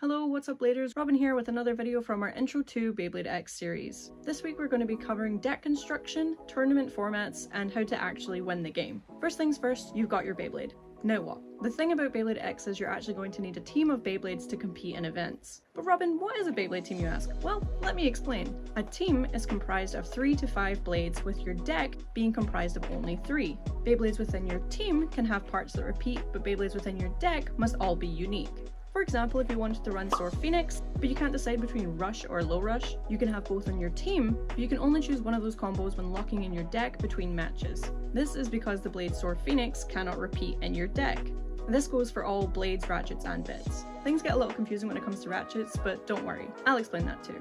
Hello, what's up Bladers? Robin here with another video from our Intro to Beyblade X series. This week we're going to be covering deck construction, tournament formats, and how to actually win the game. First things first, you've got your Beyblade. Now what? The thing about Beyblade X is you're actually going to need a team of Beyblades to compete in events. But Robin, what is a Beyblade team, you ask? Well, let me explain. A team is comprised of 3 to 5 blades, with your deck being comprised of only 3. Beyblades within your team can have parts that repeat, but Beyblades within your deck must all be unique. For example, if you wanted to run SpinFinish, but you can't decide between Rush or Low Rush, you can have both on your team, but you can only choose one of those combos when locking in your deck between matches. This is because the blade SpinFinish cannot repeat in your deck. This goes for all blades, ratchets, and bits. Things get a little confusing when it comes to ratchets, but don't worry, I'll explain that too.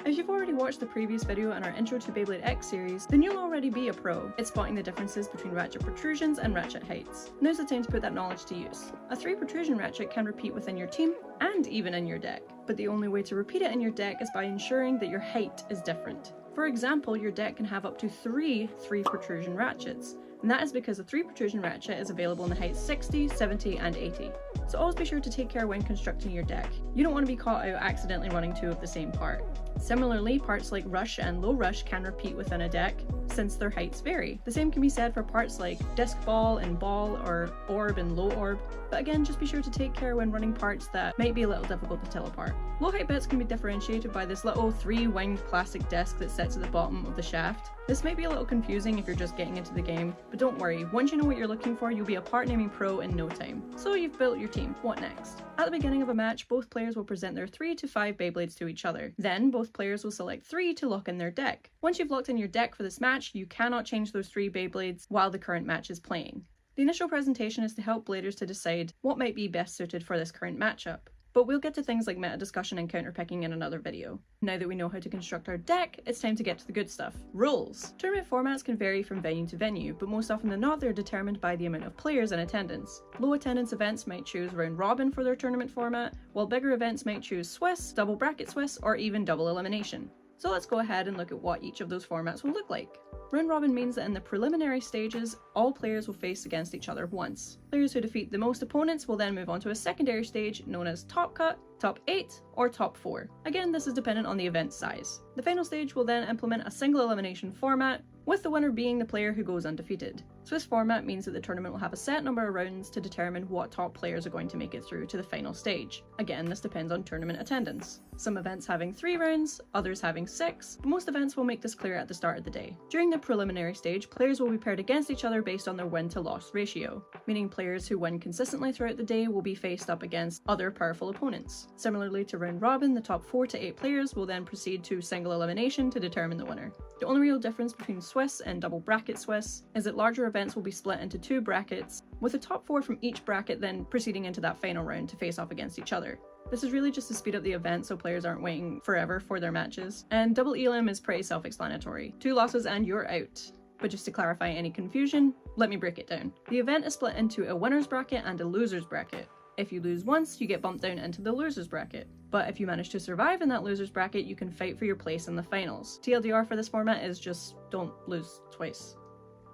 If you've already watched the previous video in our Intro to Beyblade X series, then you'll already be a pro at spotting the differences between ratchet protrusions and ratchet heights. Now's the time to put that knowledge to use. A 3 protrusion ratchet can repeat within your team and even in your deck, but the only way to repeat it in your deck is by ensuring that your height is different. For example, your deck can have up to 3 protrusion ratchets, and that is because a 3 protrusion ratchet is available in the heights 60, 70, and 80. So always be sure to take care when constructing your deck. You don't want to be caught out accidentally running 2 of the same part. Similarly, parts like Rush and Low Rush can repeat within a deck, since their heights vary. The same can be said for parts like Disc Ball and Ball, or Orb and Low Orb, but again, just be sure to take care when running parts that might be a little difficult to tell apart. Low height bits can be differentiated by this little 3-winged plastic disc that sits at the bottom of the shaft. This might be a little confusing if you're just getting into the game, but don't worry, once you know what you're looking for, you'll be a part naming pro in no time. So you've built your team, what next? At the beginning of a match, both players will present their 3 to 5 Beyblades to each other. Then both players will select 3 to lock in their deck. Once you've locked in your deck for this match, you cannot change those 3 Beyblades while the current match is playing. The initial presentation is to help Bladers to decide what might be best suited for this current matchup. But we'll get to things like meta discussion and counterpicking in another video. Now that we know how to construct our deck, it's time to get to the good stuff. Rules! Tournament formats can vary from venue to venue, but most often than not they're determined by the amount of players in attendance. Low attendance events might choose round robin for their tournament format, while bigger events might choose Swiss, double bracket Swiss, or even double elimination. So let's go ahead and look at what each of those formats will look like. Round robin means that in the preliminary stages, all players will face against each other once. Players who defeat the most opponents will then move on to a secondary stage known as Top Cut, Top 8, or Top 4. Again, this is dependent on the event size. The final stage will then implement a single elimination format, with the winner being the player who goes undefeated. Swiss format means that the tournament will have a set number of rounds to determine what top players are going to make it through to the final stage. Again, this depends on tournament attendance. Some events having 3 rounds, others having 6, but most events will make this clear at the start of the day. During the preliminary stage, players will be paired against each other based on their win to loss ratio, meaning players who win consistently throughout the day will be faced up against other powerful opponents. Similarly to round robin, the top 4 to 8 players will then proceed to single elimination to determine the winner. The only real difference between Swiss and double bracket Swiss is that larger events will be split into 2 brackets, with the top 4 from each bracket then proceeding into that final round to face off against each other. This is really just to speed up the event so players aren't waiting forever for their matches. And double elim is pretty self-explanatory. 2 losses and you're out. But just to clarify any confusion, let me break it down. The event is split into a winner's bracket and a loser's bracket. If you lose once, you get bumped down into the loser's bracket. But if you manage to survive in that loser's bracket, you can fight for your place in the finals. TLDR for this format is just don't lose twice.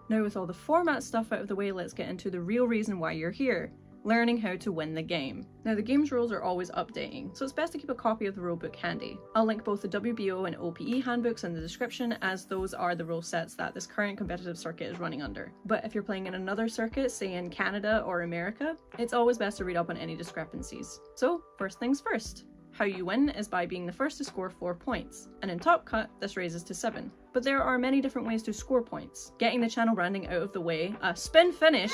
Now with all the format stuff out of the way, let's get into the real reason why you're here. Learning how to win the game. Now the game's rules are always updating, so it's best to keep a copy of the rulebook handy. I'll link both the WBO and OPE handbooks in the description, as those are the rule sets that this current competitive circuit is running under. But if you're playing in another circuit, say in Canada or America, it's always best to read up on any discrepancies. So first things first. How you win is by being the first to score 4 points, and in Top Cut this raises to 7. But there are many different ways to score points. Getting the channel branding out of the way, a SpinFinish,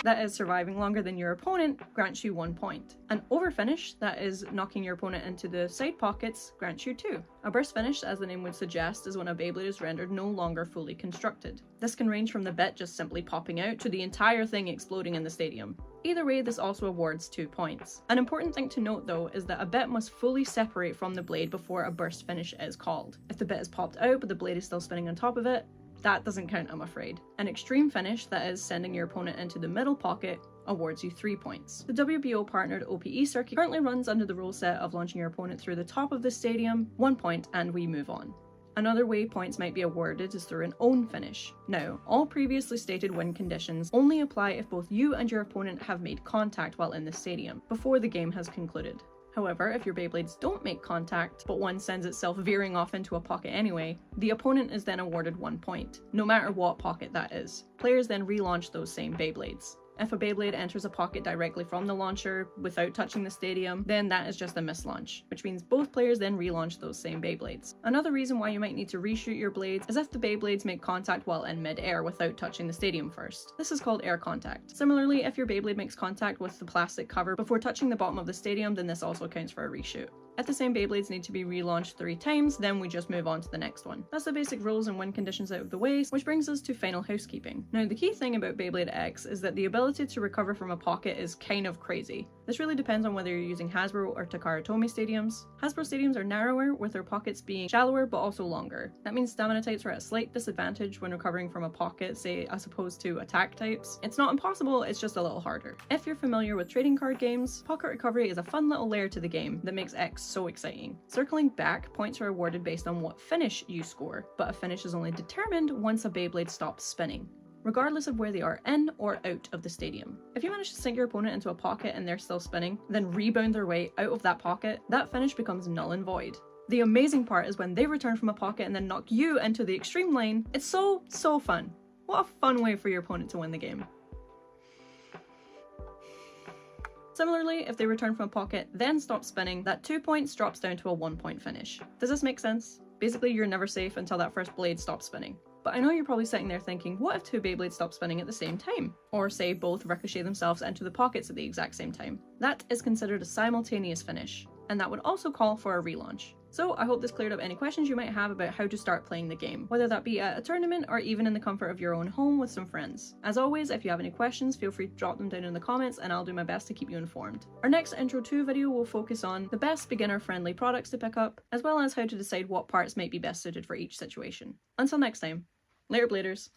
that is surviving longer than your opponent, grants you 1 point. An overfinish, that is knocking your opponent into the side pockets, grants you 2. A burst finish, as the name would suggest, is when a Beyblade is rendered no longer fully constructed. This can range from the bit just simply popping out to the entire thing exploding in the stadium. Either way, this also awards 2 points. An important thing to note though is that a bit must fully separate from the blade before a burst finish is called. If the bit is popped out but the blade is still spinning on top of it, that doesn't count, I'm afraid. An extreme finish, that is sending your opponent into the middle pocket, awards you 3 points. The WBO partnered OPE Circuit currently runs under the rule set of launching your opponent through the top of the stadium, 1 point, and we move on. Another way points might be awarded is through an own finish. Now, all previously stated win conditions only apply if both you and your opponent have made contact while in the stadium, before the game has concluded. However, if your Beyblades don't make contact, but one sends itself veering off into a pocket anyway, the opponent is then awarded 1 point, no matter what pocket that is. Players then relaunch those same Beyblades. If a Beyblade enters a pocket directly from the launcher without touching the stadium, then that is just a mislaunch, which means both players then relaunch those same Beyblades. Another reason why you might need to reshoot your blades is if the Beyblades make contact while in mid-air without touching the stadium first. This is called air contact. Similarly, if your Beyblade makes contact with the plastic cover before touching the bottom of the stadium, then this also counts for a reshoot. If the same Beyblades need to be relaunched 3 times, then we just move on to the next one. That's the basic rules and win conditions out of the way, which brings us to final housekeeping. Now, the key thing about Beyblade X is that the ability to recover from a pocket is kind of crazy. This really depends on whether you're using Hasbro or Takara Tomy stadiums. Hasbro stadiums are narrower, with their pockets being shallower but also longer. That means stamina types are at a slight disadvantage when recovering from a pocket, say as opposed to attack types. It's not impossible, it's just a little harder. If you're familiar with trading card games, pocket recovery is a fun little layer to the game that makes X so exciting. Circling back, points are awarded based on what finish you score, but a finish is only determined once a Beyblade stops spinning, regardless of where they are in or out of the stadium. If you manage to sink your opponent into a pocket and they're still spinning, then rebound their way out of that pocket, that finish becomes null and void. The amazing part is when they return from a pocket and then knock you into the extreme lane. It's so fun. What a fun way for your opponent to win the game. Similarly, if they return from a pocket, then stop spinning, that 2 points drops down to a 1 point finish. Does this make sense? Basically, you're never safe until that first blade stops spinning. But I know you're probably sitting there thinking, what if 2 Beyblades stop spinning at the same time? Or say both ricochet themselves into the pockets at the exact same time. That is considered a simultaneous finish, and that would also call for a relaunch. So I hope this cleared up any questions you might have about how to start playing the game, whether that be at a tournament or even in the comfort of your own home with some friends. As always, if you have any questions, feel free to drop them down in the comments and I'll do my best to keep you informed. Our next Intro 2 video will focus on the best beginner-friendly products to pick up, as well as how to decide what parts might be best suited for each situation. Until next time, later Bladers!